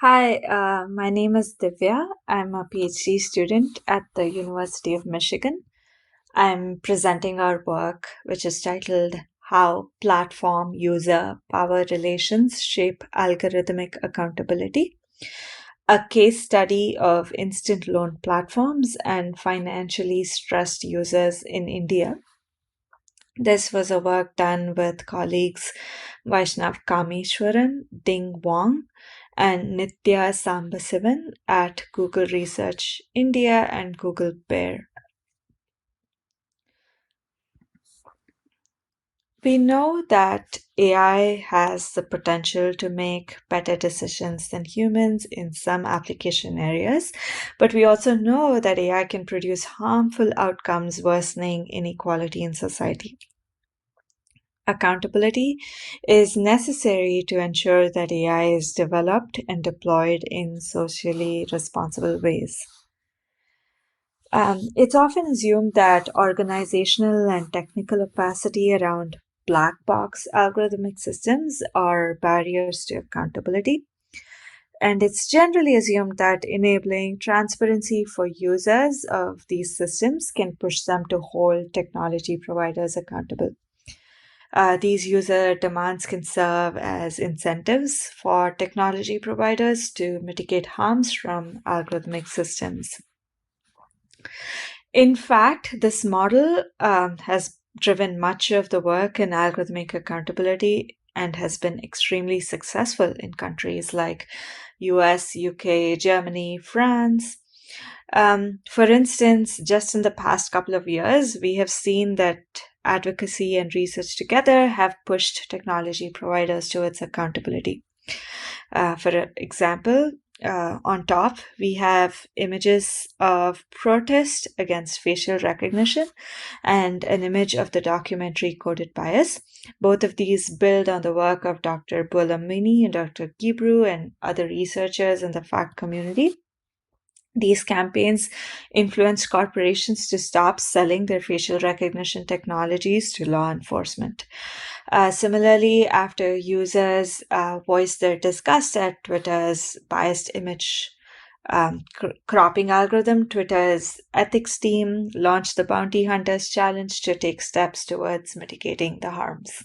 Hi, my name is Divya. I'm a PhD student at the University of Michigan. I'm presenting our work, which is titled How Platform User Power Relations Shape Algorithmic Accountability, a case study of instant loan platforms and financially stressed users in India. This was a work done with colleagues Vaishnav Kameswaran, Wang, and Nithya Sambasivan at Google Research India and Google Bear. We know that AI has the potential to make better decisions than humans in some application areas, but we also know that AI can produce harmful outcomes, worsening inequality in society. Accountability is necessary to ensure that AI is developed and deployed in socially responsible ways. It's often assumed that organizational and technical opacity around black box algorithmic systems are barriers to accountability. And it's generally assumed that enabling transparency for users of these systems can push them to hold technology providers accountable. These user demands can serve as incentives for technology providers to mitigate harms from algorithmic systems. In fact, this model has driven much of the work in algorithmic accountability and has been extremely successful in countries like US, UK, Germany, France. For instance, just in the past couple of years, we have seen that advocacy and research together have pushed technology providers towards accountability. For example, on top, we have images of protest against facial recognition and an image of the documentary Coded Bias. Both of these build on the work of Dr. Buolamwini and Dr. Gibru and other researchers in the FACT community. These campaigns influenced corporations to stop selling their facial recognition technologies to law enforcement. Similarly, after users voiced their disgust at Twitter's biased image cropping algorithm, Twitter's ethics team launched the Bounty Hunters Challenge to take steps towards mitigating the harms.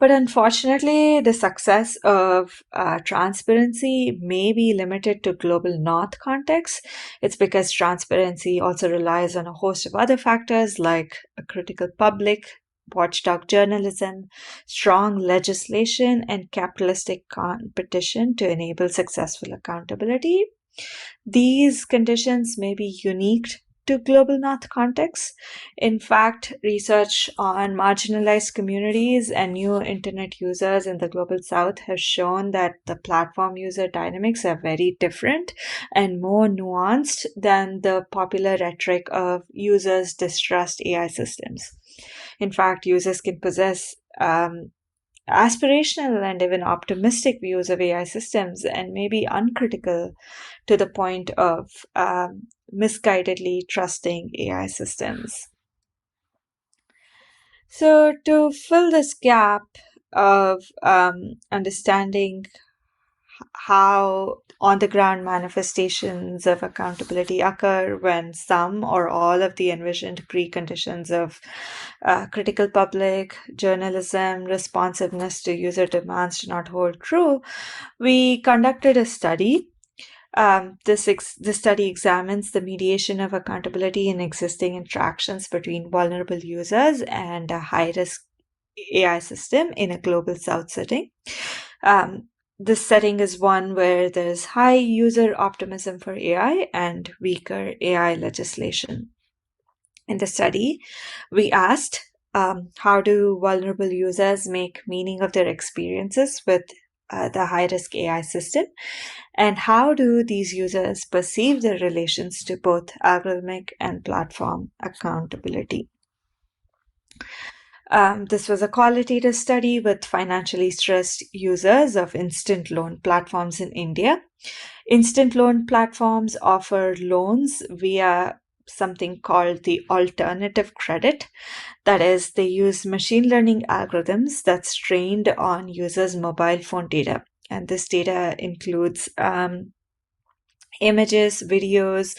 But unfortunately, the success of transparency may be limited to global north contexts. It's because transparency also relies on a host of other factors like a critical public, watchdog journalism, strong legislation, and capitalistic competition to enable successful accountability. These conditions may be unique to global north contexts. In fact, research on marginalized communities and new internet users in the global south has shown that the platform user dynamics are very different and more nuanced than the popular rhetoric of users distrust AI systems. In fact, users can possess aspirational and even optimistic views of AI systems and may be uncritical to the point of misguidedly trusting AI systems. So, to fill this gap of understanding how on the ground manifestations of accountability occur when some or all of the envisioned preconditions of critical public, journalism, responsiveness to user demands do not hold true, we conducted a study. This study examines the mediation of accountability in existing interactions between vulnerable users and a high-risk AI system in a global south setting. This setting is one where there's high user optimism for AI and weaker AI legislation. In the study, we asked how do vulnerable users make meaning of their experiences with the high-risk AI system, and how do these users perceive their relations to both algorithmic and platform accountability. This was a qualitative study with financially stressed users of instant loan platforms in India. Instant loan platforms offer loans via something called the alternative credit. That is, they use machine learning algorithms that's trained on users' mobile phone data. And this data includes images, videos,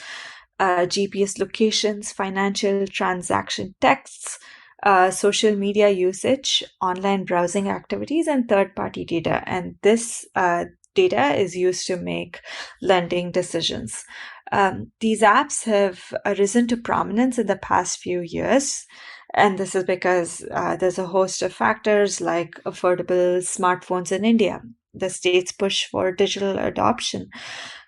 GPS locations, financial transaction texts, social media usage, online browsing activities, and third-party data. And this data is used to make lending decisions. These apps have risen to prominence in the past few years. And this is because there's a host of factors like affordable smartphones in India, the state's push for digital adoption,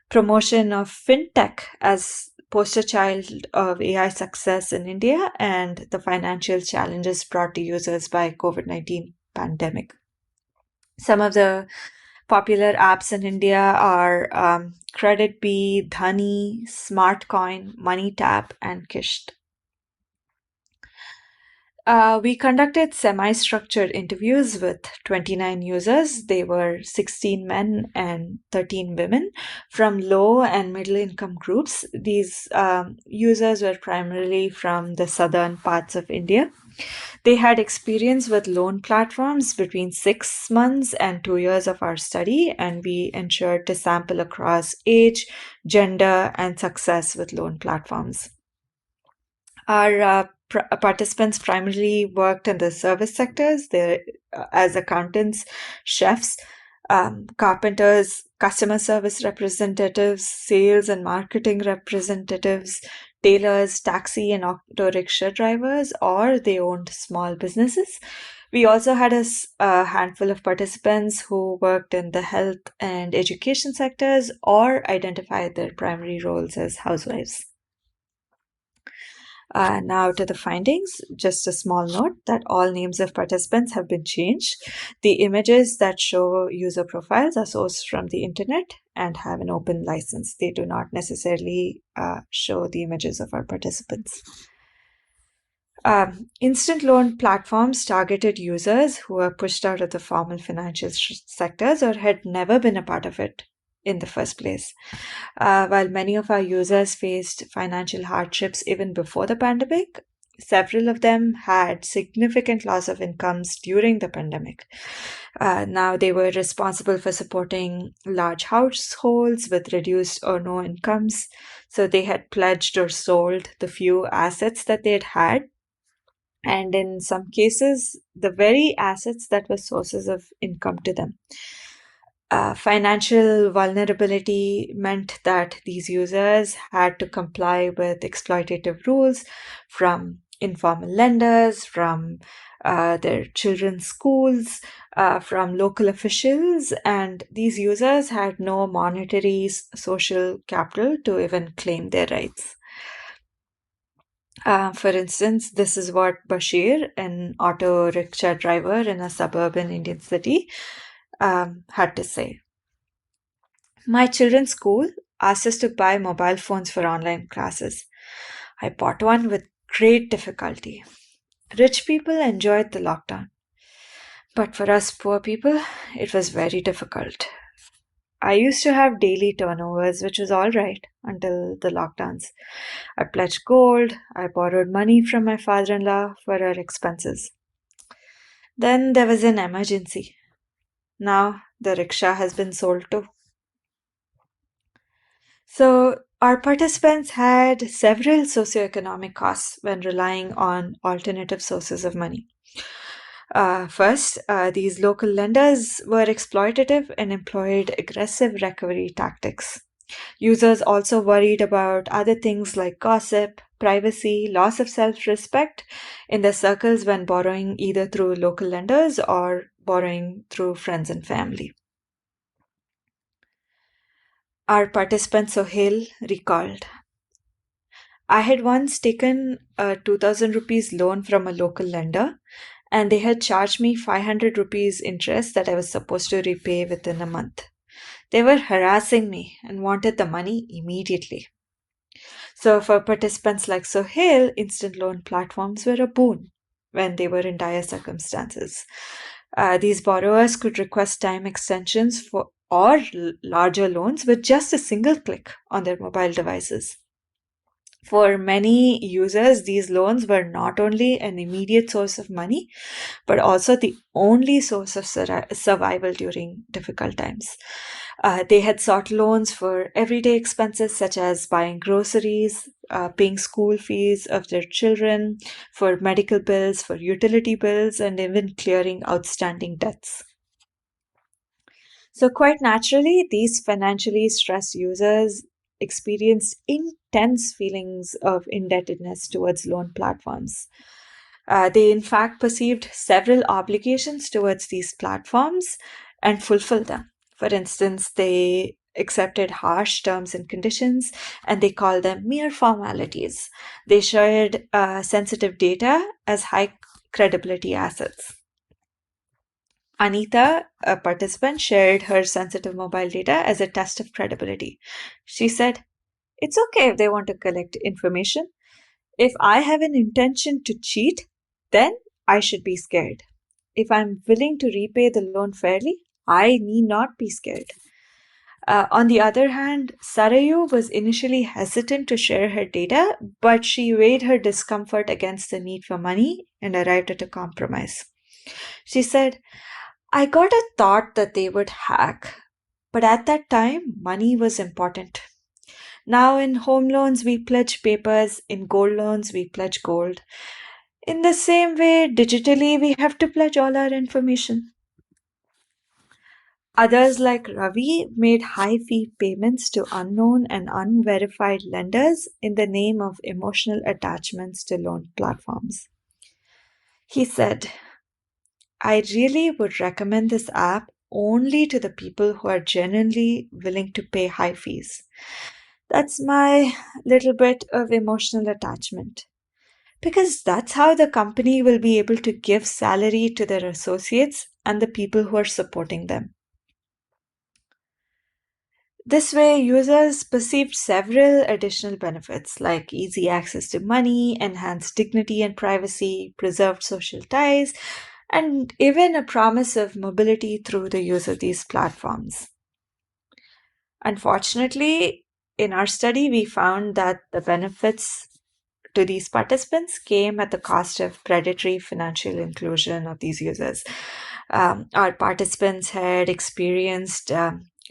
promotion of fintech as poster child of AI success in India, and the financial challenges brought to users by COVID-19 pandemic. Some of the popular apps in India are CreditBee, Dhani, SmartCoin, MoneyTap, and Kisht. We conducted semi-structured interviews with 29 users. They were 16 men and 13 women from low and middle income groups. These users were primarily from the southern parts of India. They had experience with loan platforms between 6 months and 2 years of our study, and we ensured to sample across age, gender, and success with loan platforms. Our participants primarily worked in the service sectors. They're as accountants, chefs, carpenters, customer service representatives, sales and marketing representatives, tailors, taxi and auto rickshaw drivers, or they owned small businesses. We also had a handful of participants who worked in the health and education sectors or identified their primary roles as housewives. Now to the findings, just a small note that all names of participants have been changed. The images that show user profiles are sourced from the internet and have an open license. They do not necessarily show the images of our participants. Instant loan platforms targeted users who were pushed out of the formal financial sectors or had never been a part of it in the first place. While many of our users faced financial hardships even before the pandemic, several of them had significant loss of incomes during the pandemic. Now they were responsible for supporting large households with reduced or no incomes. So they had pledged or sold the few assets that they'd had. And in some cases, the very assets that were sources of income to them. Financial vulnerability meant that these users had to comply with exploitative rules from informal lenders, from their children's schools, from local officials, and these users had no monetary social capital to even claim their rights. For instance, this is what Bashir, an auto rickshaw driver in a suburban Indian city, had to say. My children's school asked us to buy mobile phones for online classes. I bought one with great difficulty. Rich people enjoyed the lockdown, but for us poor people, it was very difficult. I used to have daily turnovers, which was all right until the lockdowns. I pledged gold, I borrowed money from my father-in-law for our expenses. Then there was an emergency. Now the rickshaw has been sold too. So our participants had several socioeconomic costs when relying on alternative sources of money. First, these local lenders were exploitative and employed aggressive recovery tactics. Users also worried about other things like gossip, privacy, loss of self-respect in their circles when borrowing either through local lenders or borrowing through friends and family. Our participant Sohail recalled, I had once taken a 2000 rupees loan from a local lender, and they had charged me 500 rupees interest that I was supposed to repay within a month. They were harassing me and wanted the money immediately. So for participants like Sohail, instant loan platforms were a boon when they were in dire circumstances. These borrowers could request time extensions for or larger loans with just a single click on their mobile devices. For many users, these loans were not only an immediate source of money, but also the only source of survival during difficult times. They had sought loans for everyday expenses such as buying groceries, paying school fees of their children, for medical bills, for utility bills, and even clearing outstanding debts. So, quite naturally, these financially stressed users experienced intense feelings of indebtedness towards loan platforms. They, in fact, perceived several obligations towards these platforms and fulfilled them. For instance, they accepted harsh terms and conditions and they called them mere formalities. They shared sensitive data as high credibility assets. Anita, a participant, shared her sensitive mobile data as a test of credibility. She said, "It's okay if they want to collect information. If I have an intention to cheat, then I should be scared. If I'm willing to repay the loan fairly, I need not be scared." On the other hand, Sarayu was initially hesitant to share her data, but she weighed her discomfort against the need for money and arrived at a compromise. She said, "I got a thought that they would hack, but at that time, money was important. Now, in home loans, we pledge papers. In gold loans, we pledge gold. In the same way, digitally, we have to pledge all our information." Others, like Ravi, made high fee payments to unknown and unverified lenders in the name of emotional attachments to loan platforms. He said, "I really would recommend this app only to the people who are genuinely willing to pay high fees. That's my little bit of emotional attachment. Because that's how the company will be able to give salary to their associates and the people who are supporting them." This way, users perceived several additional benefits like easy access to money, enhanced dignity and privacy, preserved social ties, and even a promise of mobility through the use of these platforms. Unfortunately, in our study, we found that the benefits to these participants came at the cost of predatory financial inclusion of these users. Our participants had experienced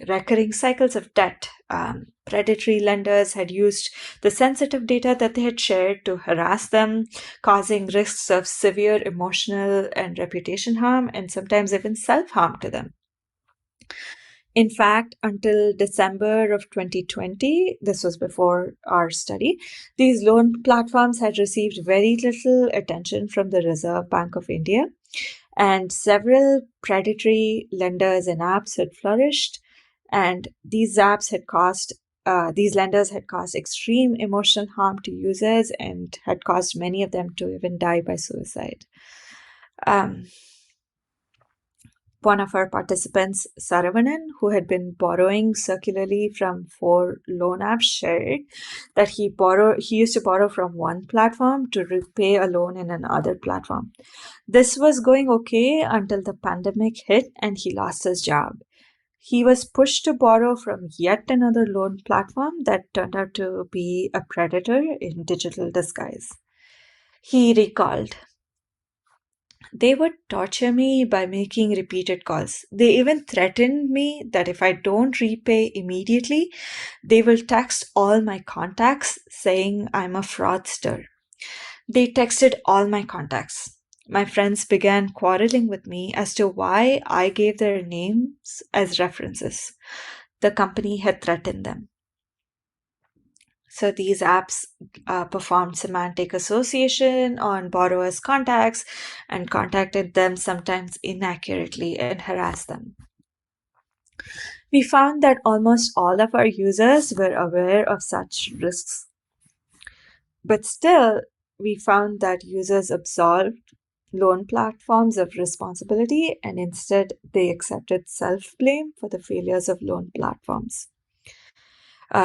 recurring cycles of debt. Predatory lenders had used the sensitive data that they had shared to harass them, causing risks of severe emotional and reputation harm, and sometimes even self harm to them. In fact, until December of 2020, this was before our study, these loan platforms had received very little attention from the Reserve Bank of India, and several predatory lenders and apps had flourished, and these lenders had caused extreme emotional harm to users and had caused many of them to even die by suicide. Um, One of our participants, Saravanan, who had been borrowing circularly from 4 loan apps, shared that he used to borrow from one platform to repay a loan in another platform. This was going okay until the pandemic hit and he lost his job. He was pushed to borrow from yet another loan platform that turned out to be a predator in digital disguise. He recalled, "They would torture me by making repeated calls. They even threatened me that if I don't repay immediately, they will text all my contacts saying I'm a fraudster. They texted all my contacts. My friends began quarreling with me as to why I gave their names as references. The company had threatened them." So these apps performed semantic association on borrowers' contacts and contacted them sometimes inaccurately and harassed them. We found that almost all of our users were aware of such risks. But still, we found that users absolved loan platforms of responsibility and instead they accepted self-blame for the failures of loan platforms.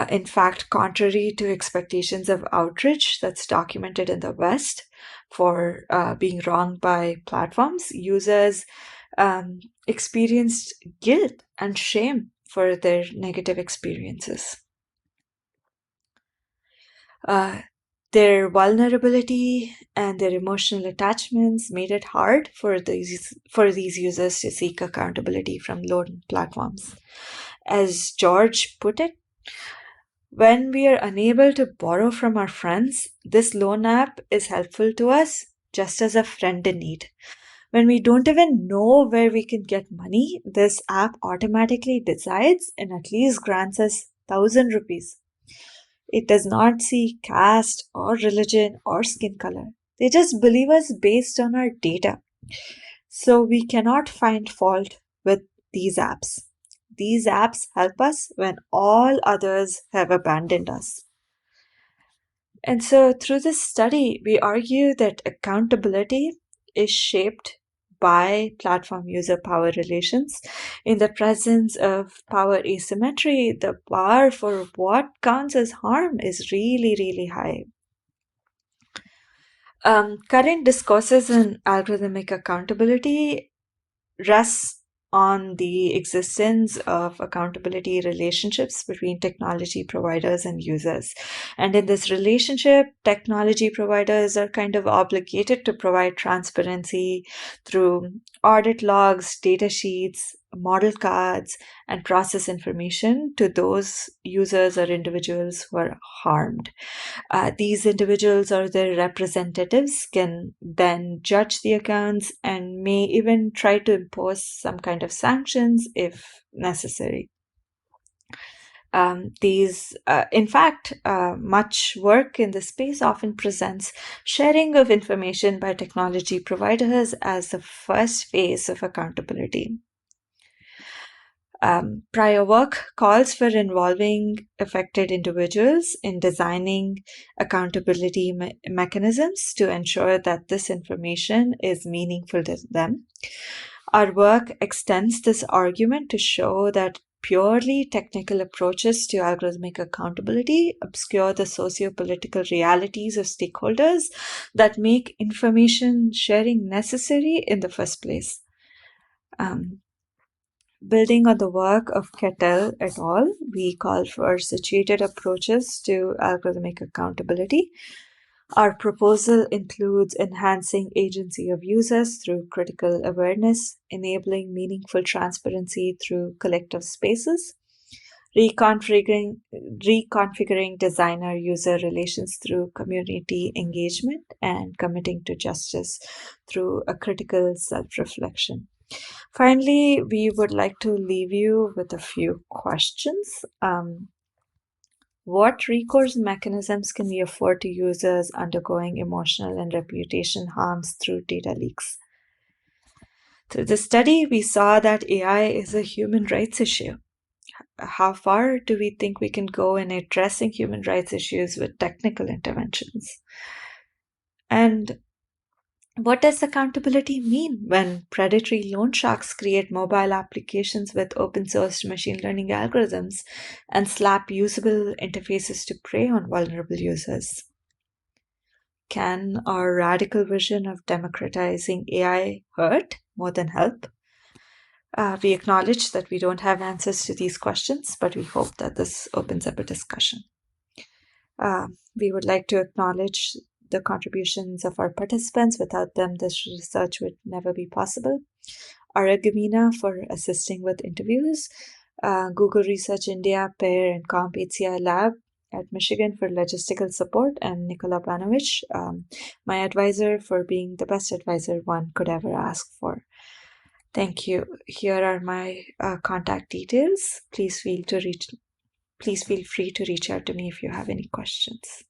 In fact, contrary to expectations of outrage that's documented in the West for being wronged by platforms, users experienced guilt and shame for their negative experiences. Their vulnerability and their emotional attachments made it hard for these users to seek accountability from loan platforms. As George put it, when we are unable to borrow from our friends, this loan app is helpful to us just as a friend in need. When we don't even know where we can get money, this app automatically decides and at least grants us 1,000 rupees. It does not see caste or religion or skin color. They just believe us based on our data. So we cannot find fault with these apps. These apps help us when all others have abandoned us. And so through this study, we argue that accountability is shaped by platform user power relations. In the presence of power asymmetry, the bar for what counts as harm is really, really high. Current discourses in algorithmic accountability rests on the existence of accountability relationships between technology providers and users. And in this relationship, technology providers are kind of obligated to provide transparency through audit logs, data sheets, model cards, and process information to those users or individuals who are harmed. These individuals or their representatives can then judge the accounts and may even try to impose some kind of sanctions if necessary. In fact, much work in this space often presents sharing of information by technology providers as the first phase of accountability. Prior work calls for involving affected individuals in designing accountability mechanisms to ensure that this information is meaningful to them. Our work extends this argument to show that purely technical approaches to algorithmic accountability obscure the socio-political realities of stakeholders that make information sharing necessary in the first place. Building on the work of Kettle et al., we call for situated approaches to algorithmic accountability. Our proposal includes enhancing agency of users through critical awareness, enabling meaningful transparency through collective spaces, reconfiguring designer-user relations through community engagement, and committing to justice through a critical self-reflection. Finally, we would like to leave you with a few questions. What recourse mechanisms can we afford to users undergoing emotional and reputation harms through data leaks? Through the study, we saw that AI is a human rights issue. How far do we think we can go in addressing human rights issues with technical interventions? And what does accountability mean when predatory loan sharks create mobile applications with open source machine learning algorithms and slap usable interfaces to prey on vulnerable users? Can our radical vision of democratizing AI hurt more than help? We acknowledge that we don't have answers to these questions, but we hope that this opens up a discussion. We would like to acknowledge the contributions of our participants. Without them, this research would never be possible. Aragamina for assisting with interviews, Google Research India, PAIR, and CompHCI Lab at Michigan for logistical support, and Nikola Panovich, my advisor, for being the best advisor one could ever ask for. Thank you. Here are my contact details. Please feel free to reach out to me if you have any questions.